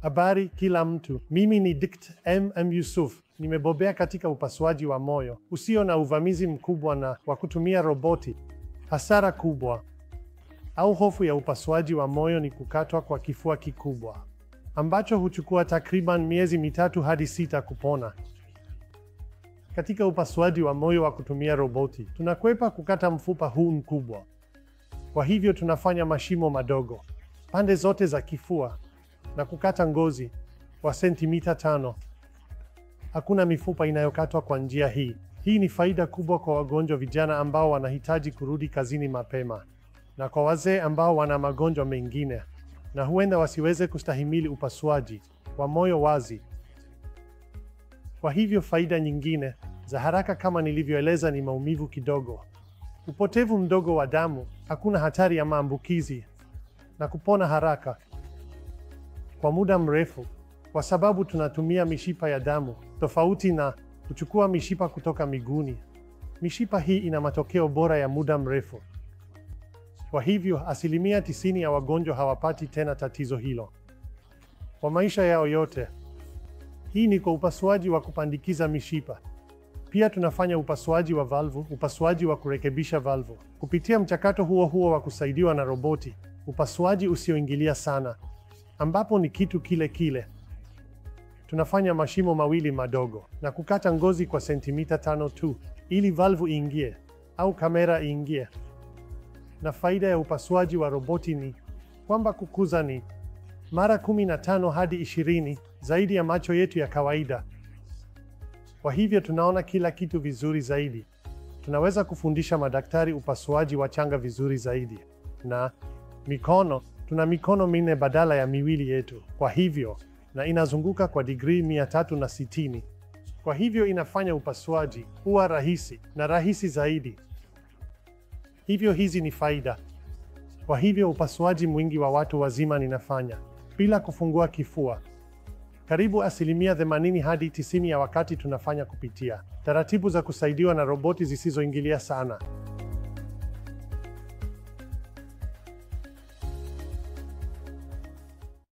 Habari kila mtu, mimi ni Dkt. M. Yusuf. Nimebobea katika upasuaji wa moyo usio na uvamizi mkubwa na wa kutumia roboti. Hasara kubwa au hofu ya upasuaji wa moyo ni kukatwa kwa kifua kikubwa ambacho huchukua takriban miezi 3 hadi 6 kupona. Katika upasuaji wa moyo wa kutumia roboti, tunakwepa kukata mfupa huu mkubwa. Kwa hivyo tunafanya mashimo madogo pande zote za kifua na kukata ngozi kwa sentimita 5. Hakuna mifupa inayokatwa kwa njia hii. Hii ni faida kubwa kwa wagonjwa vijana ambao wanahitaji kurudi kazini mapema, na kwa wazee ambao wana magonjwa mengine na huenda wasiweze kustahimili upasuaji wa moyo wazi. Kwa hivyo faida nyingine za haraka kama nilivyoeleza ni maumivu kidogo, upotevu mdogo wa damu, hakuna hatari ya maambukizi na kupona haraka kwa muda mrefu, kwa sababu tunatumia mishipa ya damu tofauti na kuchukua mishipa kutoka miguuni. Mishipa hii ina matokeo bora ya muda mrefu. Kwa hivyo 90% ya wagonjwa hawapati tena tatizo hilo kwa maisha yao yote. Hii ni kwa upasuaji wa kupandikiza mishipa. Pia tunafanya upasuaji wa valvu, upasuaji wa kurekebisha valvu kupitia mchakato huo huo wa kusaidiwa na roboti, upasuaji usioingilia sana, ambapo ni kitu kile kile. Tunafanya mashimo mawili madogo na kukata ngozi kwa sentimita 5 tu ili valvu iingie au kamera iingie. Na faida ya upasuaji wa roboti ni kwamba kukuza ni mara 15 hadi 20 zaidi ya macho yetu ya kawaida. Kwa hivyo tunaona kila kitu vizuri zaidi. Tunaweza kufundisha madaktari upasuaji wachanga vizuri zaidi. Na mikono, tuna mikono 4 badala ya miwili yetu. Kwa hivyo, na inazunguka kwa digrii 360. Kwa hivyo inafanya upasuaji huwa rahisi na rahisi zaidi. Hivyo hizi ni faida. Kwa hivyo upasuaji mwingi wa watu wazima ninafanya bila kufungua kifua. Karibu 80 hadi 90 ya wakati tunafanya kupitia taratibu za kusaidiwa na roboti zisizoingilia sana.